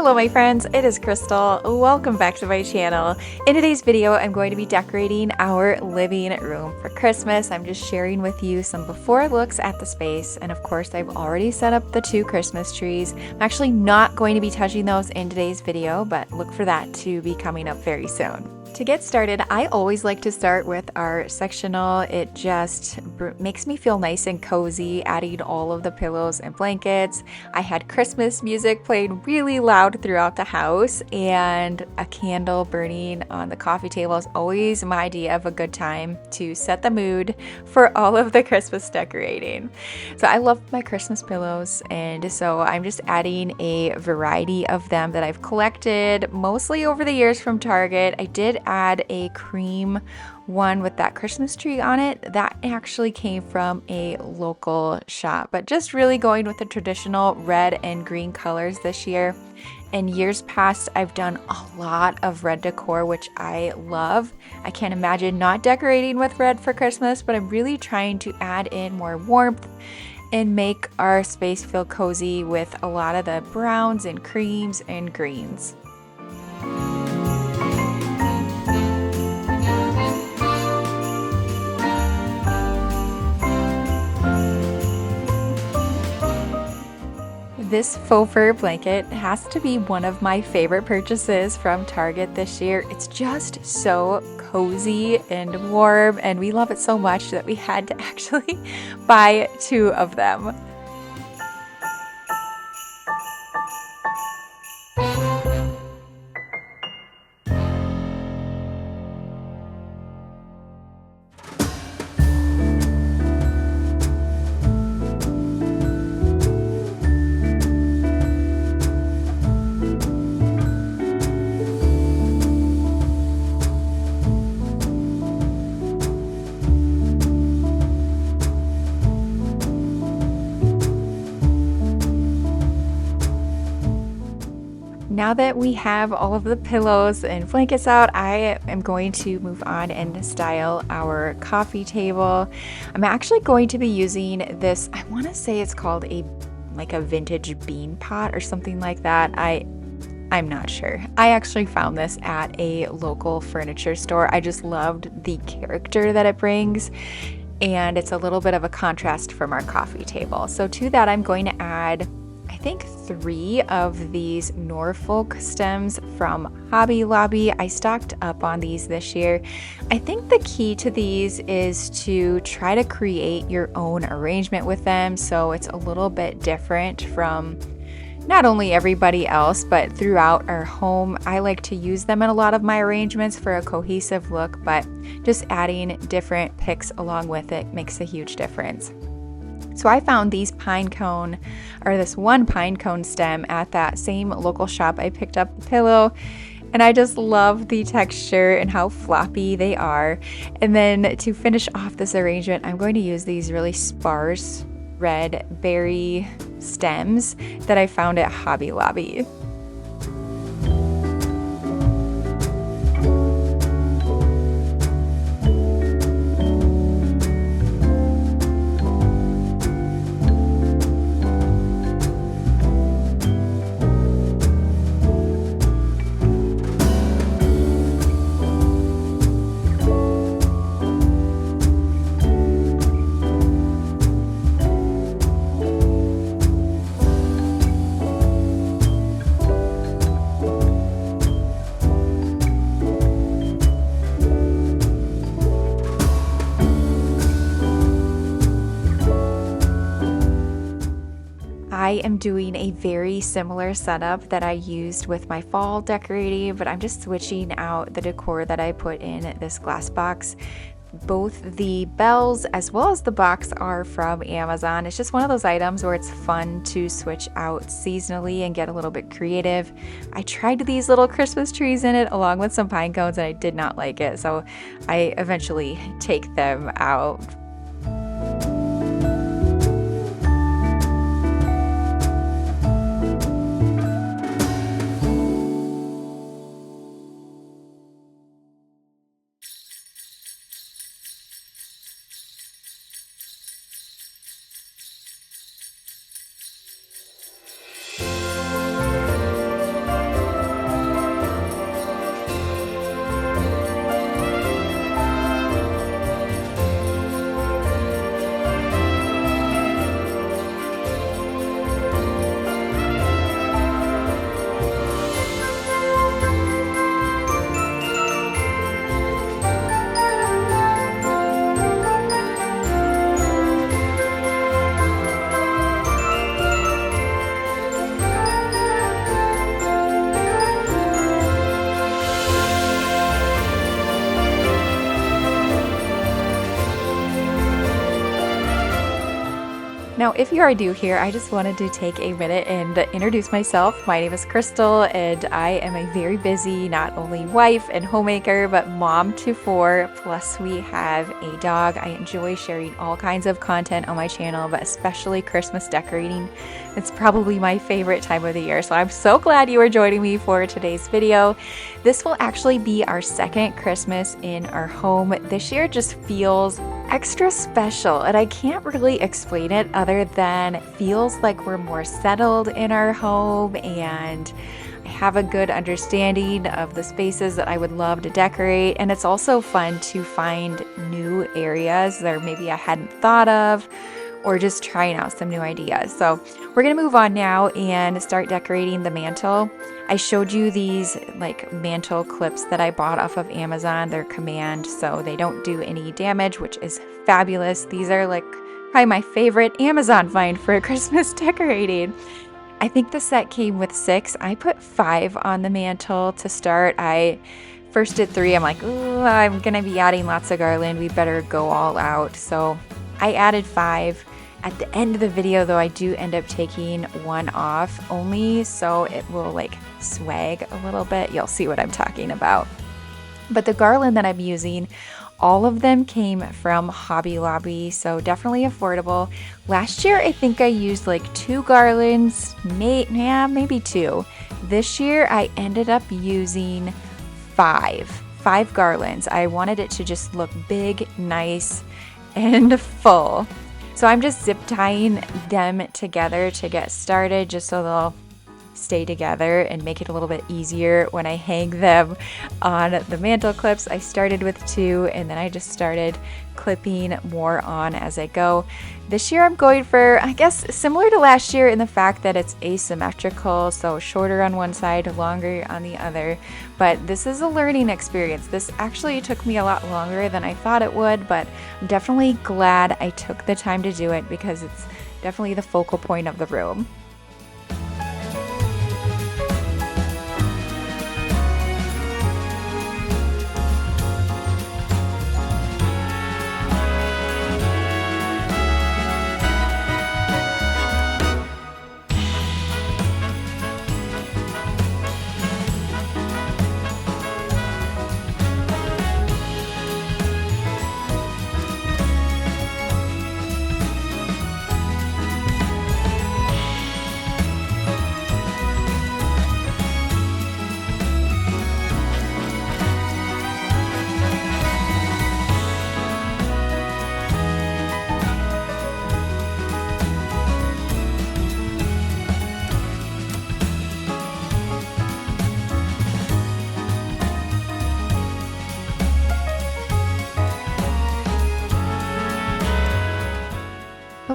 Hello my friends, it is Crystal. Welcome back to my channel. In today's video, I'm going to be decorating our living room for Christmas. I'm just sharing with you some before looks at the space, and of course I've already set up the 2 Christmas trees. I'm actually not going to be touching those in today's video, but look for that to be coming up very soon. To get started, I always like to start with our sectional. It just makes me feel nice and cozy, adding all of the pillows and blankets. I had Christmas music playing really loud throughout the house, and a candle burning on the coffee table is always my idea of a good time to set the mood for all of the Christmas decorating. So I love my Christmas pillows, and so I'm just adding a variety of them that I've collected mostly over the years from Target. I did add a cream one with that Christmas tree on it. That actually came from a local shop, but just really going with the traditional red and green colors this year. In years past, I've done a lot of red decor, which I love. I can't imagine not decorating with red for Christmas, but I'm really trying to add in more warmth and make our space feel cozy with a lot of the browns and creams and greens. This faux fur blanket has to be one of my favorite purchases from Target this year. It's just so cozy and warm, and we love it so much that we had to actually buy 2 of them. Now that we have all of the pillows and blankets out, I am going to move on and style our coffee table. I'm actually going to be using this, I want to say it's called a vintage bean pot or something like that. I'm not sure. I actually found this at a local furniture store. I just loved the character that it brings, and it's a little bit of a contrast from our coffee table. So to that, I'm going to add, I think, 3 of these Norfolk stems from Hobby Lobby. I stocked up on these this year. I think the key to these is to try to create your own arrangement with them, so it's a little bit different from not only everybody else, but throughout our home. I like to use them in a lot of my arrangements for a cohesive look, but just adding different picks along with it makes a huge difference. So I found this one pine cone stem at that same local shop I picked up the pillow, and I just love the texture and how floppy they are. And then to finish off this arrangement, I'm going to use these really sparse red berry stems that I found at Hobby Lobby. I am doing a very similar setup that I used with my fall decorating, but I'm just switching out the decor that I put in this glass box. Both the bells as well as the box are from Amazon. It's just one of those items where it's fun to switch out seasonally and get a little bit creative. I tried these little Christmas trees in it along with some pine cones, and I did not like it, so I eventually take them out. Now, if you are new here, I just wanted to take a minute and introduce myself. My name is Crystal, and I am a very busy, not only wife and homemaker, but mom to 4. Plus, we have a dog. I enjoy sharing all kinds of content on my channel, but especially Christmas decorating. It's probably my favorite time of the year, so I'm so glad you are joining me for today's video. This will actually be our second Christmas in our home. This year just feels extra special, and I can't really explain it other than it feels like we're more settled in our home, and I have a good understanding of the spaces that I would love to decorate. And it's also fun to find new areas that maybe I hadn't thought of, or just trying out some new ideas. So we're gonna move on now and start decorating the mantle. I showed you these like mantle clips that I bought off of Amazon. They're command, so they don't do any damage, which is fabulous. These are like probably my favorite Amazon find for Christmas decorating. I think the set came with 6. I put 5 on the mantle to start. I first did 3. I'm like, ooh, I'm gonna be adding lots of garland. We better go all out. So I added 5. At the end of the video though, I do end up taking 1 off, only so it will like swag a little bit. You'll see what I'm talking about. But the garland that I'm using, all of them came from Hobby Lobby, so definitely affordable. Last year, I think I used like 2 garlands, maybe 2. This year, I ended up using 5 garlands. I wanted it to just look big, nice, and full. So I'm just zip tying them together to get started, just so they'll stay together and make it a little bit easier when I hang them on the mantle clips. I started with 2 and then I just started clipping more on as I go. This year I'm going for, I guess, similar to last year in the fact that it's asymmetrical, so shorter on one side, longer on the other. But this is a learning experience. This actually took me a lot longer than I thought it would, but I'm definitely glad I took the time to do it because it's definitely the focal point of the room.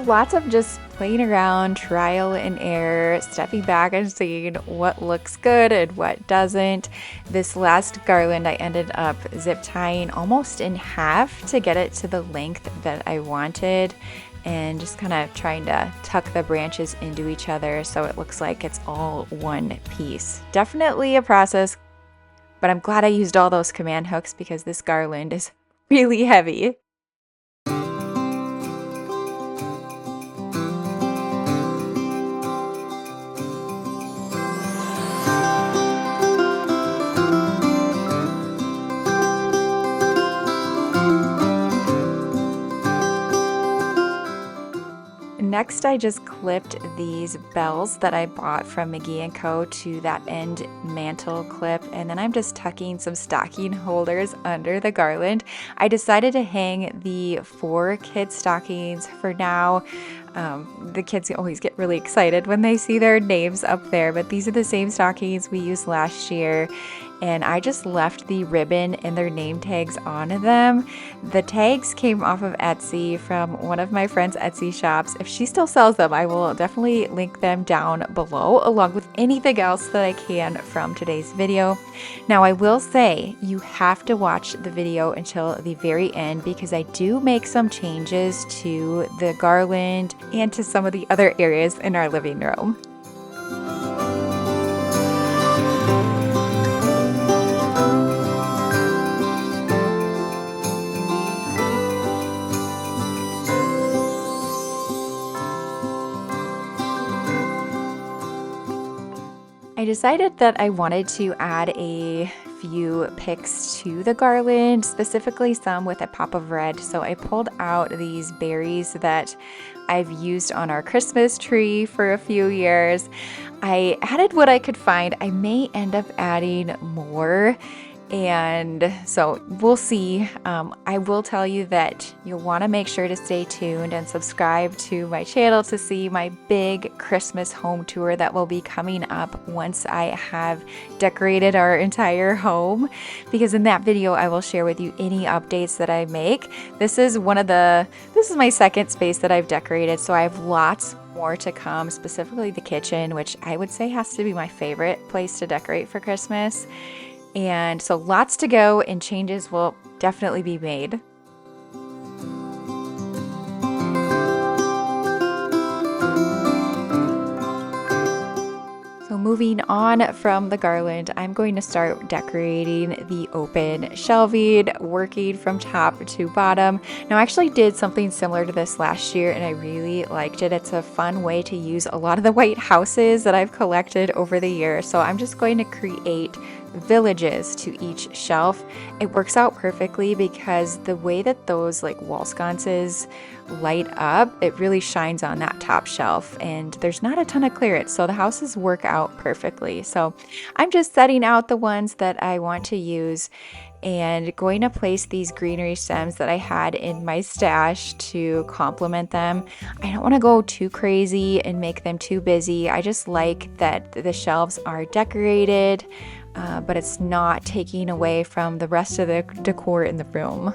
Lots of just playing around, trial and error, stepping back and seeing what looks good and what doesn't. This last garland I ended up zip tying almost in half to get it to the length that I wanted, and just kind of trying to tuck the branches into each other so it looks like it's all one piece. Definitely a process, but I'm glad I used all those command hooks because this garland is really heavy. Next, I just clipped these bells that I bought from McGee & Co. to that end mantle clip, and then I'm just tucking some stocking holders under the garland. I decided to hang the 4 kid stockings for now. The kids always get really excited when they see their names up there, but these are the same stockings we used last year, and I just left the ribbon and their name tags on them. The tags came off of Etsy from one of my friend's Etsy shops. If she still sells them, I will definitely link them down below, along with anything else that I can from today's video. Now, I will say you have to watch the video until the very end because I do make some changes to the garland and to some of the other areas in our living room. I decided that I wanted to add a few picks to the garland, specifically some with a pop of red. So I pulled out these berries that I've used on our Christmas tree for a few years. I added what I could find. I may end up adding more. And so we'll see. I will tell you that you'll want to make sure to stay tuned and subscribe to my channel to see my big Christmas home tour that will be coming up once I have decorated our entire home. Because in that video, I will share with you any updates that I make. This is my second space that I've decorated, so I have lots more to come, specifically the kitchen, which I would say has to be my favorite place to decorate for Christmas. And so lots to go, and changes will definitely be made. So moving on from the garland, I'm going to start decorating the open shelving, working from top to bottom. Now, I actually did something similar to this last year, and I really liked it. It's a fun way to use a lot of the white houses that I've collected over the years. So I'm just going to create villages to each shelf. It works out perfectly because the way that those like wall sconces light up, it really shines on that top shelf, and there's not a ton of clearance, so the houses work out perfectly. So I'm just setting out the ones that I want to use and going to place these greenery stems that I had in my stash to complement them. I don't want to go too crazy and make them too busy. I just like that the shelves are decorated, but it's not taking away from the rest of the decor in the room.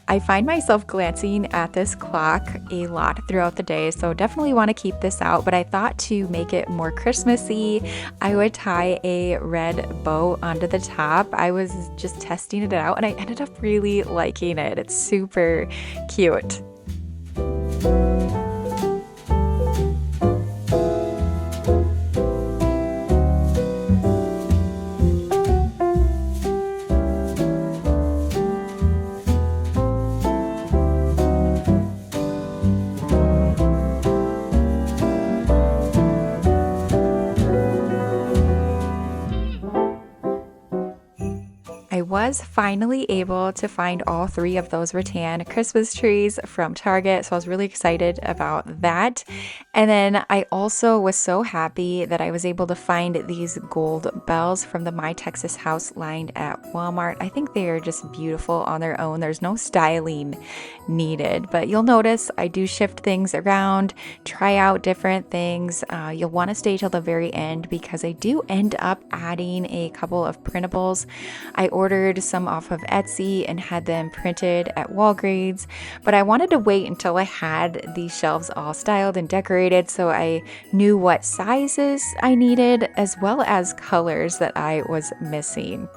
I find myself glancing at this clock a lot throughout the day, so definitely want to keep this out, but I thought to make it more Christmassy, I would tie a red bow onto the top. I was just testing it out and I ended up really liking it. It's super cute. I was finally able to find all three of those rattan Christmas trees from Target, so I was really excited about that. And then I also was so happy that I was able to find these gold bells from the My Texas House line at Walmart. I think they are just beautiful on their own. There's no styling needed, but you'll notice I do shift things around, try out different things. You'll want to stay till the very end because I do end up adding a couple of printables. I ordered some off of Etsy and had them printed at Walgreens, but I wanted to wait until I had these shelves all styled and decorated so I knew what sizes I needed as well as colors that I was missing.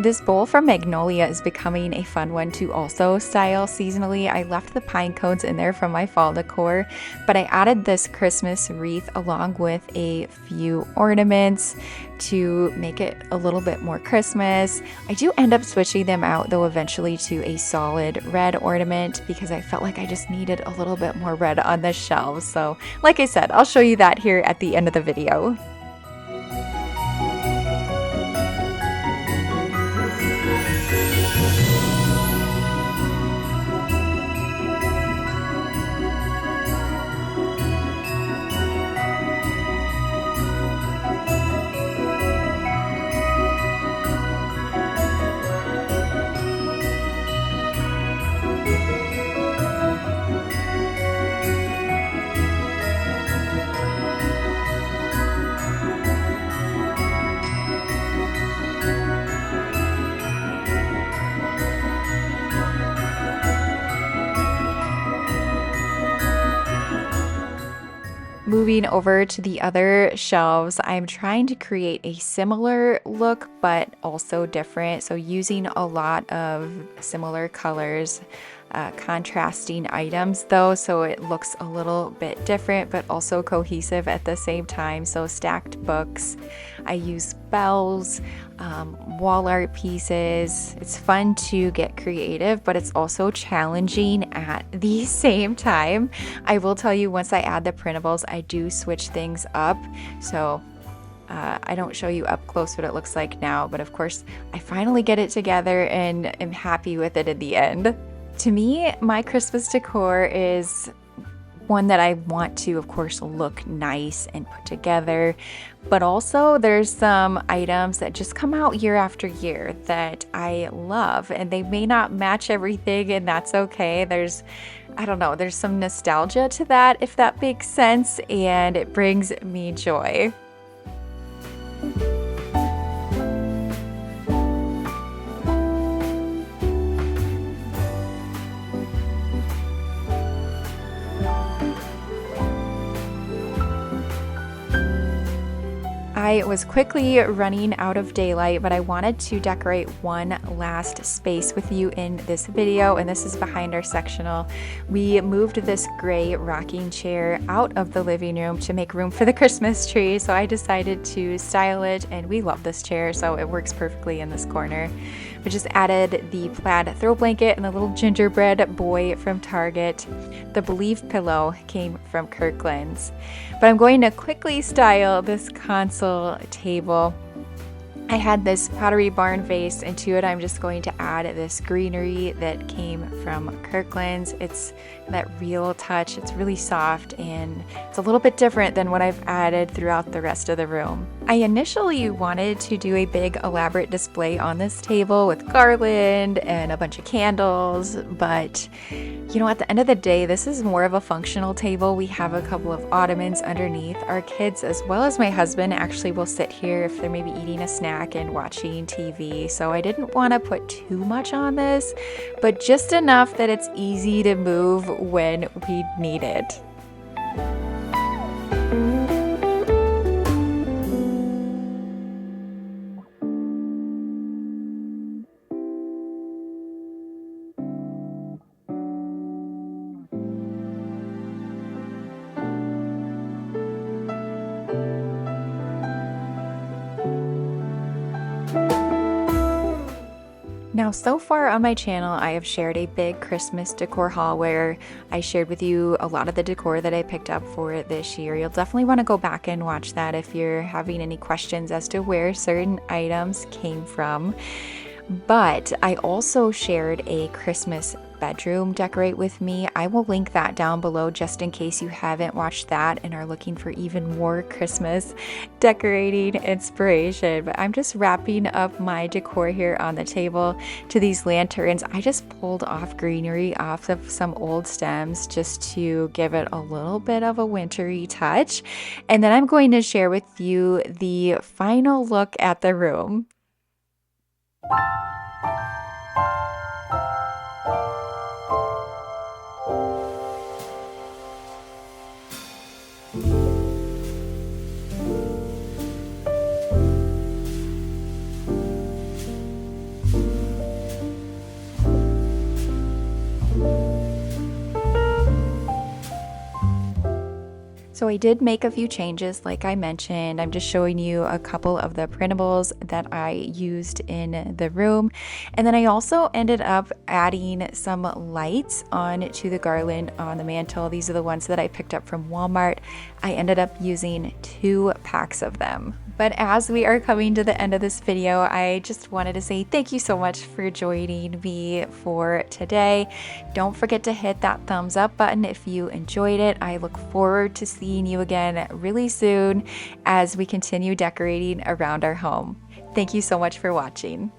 This bowl from Magnolia is becoming a fun one to also style seasonally. I left the pine cones in there from my fall decor, but I added this Christmas wreath along with a few ornaments to make it a little bit more Christmas. I do end up switching them out though eventually to a solid red ornament because I felt like I just needed a little bit more red on the shelves. So like I said, I'll show you that here at the end of the video. Moving over to the other shelves, I'm trying to create a similar look, but also different. So using a lot of similar colors, contrasting items though, so it looks a little bit different, but also cohesive at the same time. So stacked books, I use bells, wall art pieces. It's fun to get creative, but it's also challenging at the same time. I will tell you, once I add the printables, I do switch things up. So I don't show you up close what it looks like now, but of course I finally get it together and am happy with it in the end. To me, my Christmas decor is one that I want to, of course, look nice and put together, but also there's some items that just come out year after year that I love, and they may not match everything, and that's okay. I don't know, there's some nostalgia to that, if that makes sense, and it brings me joy. I was quickly running out of daylight, but I wanted to decorate one last space with you in this video, and this is behind our sectional. We moved this gray rocking chair out of the living room to make room for the Christmas tree, so I decided to style it, and we love this chair, so it works perfectly in this corner. We just added the plaid throw blanket and the little gingerbread boy from Target. The Believe pillow came from Kirkland's. But I'm going to quickly style this console table. I had this Pottery Barn vase, and to it I'm just going to add this greenery that came from Kirkland's. It's that real touch. It's really soft, and it's a little bit different than what I've added throughout the rest of the room. I initially wanted to do a big elaborate display on this table with garland and a bunch of candles, but you know, at the end of the day, this is more of a functional table. We have a couple of ottomans underneath. Our kids, as well as my husband, actually will sit here if they're maybe eating a snack and watching TV. So I didn't want to put too much on this, but just enough that it's easy to move when we need it. Now, so far on my channel, I have shared a big Christmas decor haul where I shared with you a lot of the decor that I picked up for it this year. You'll definitely want to go back and watch that if you're having any questions as to where certain items came from. But I also shared a Christmas bedroom decorate with me. I will link that down below just in case you haven't watched that and are looking for even more Christmas decorating inspiration. But I'm just wrapping up my decor here on the table to these lanterns. I just pulled off greenery off of some old stems just to give it a little bit of a wintry touch. And then I'm going to share with you the final look at the room. So I did make a few changes, like I mentioned. I'm just showing you a couple of the printables that I used in the room. And then I also ended up adding some lights on to the garland on the mantle. These are the ones that I picked up from Walmart. I ended up using 2 packs of them. But as we are coming to the end of this video, I just wanted to say thank you so much for joining me for today. Don't forget to hit that thumbs up button if you enjoyed it. I look forward to seeing you again really soon as we continue decorating around our home. Thank you so much for watching.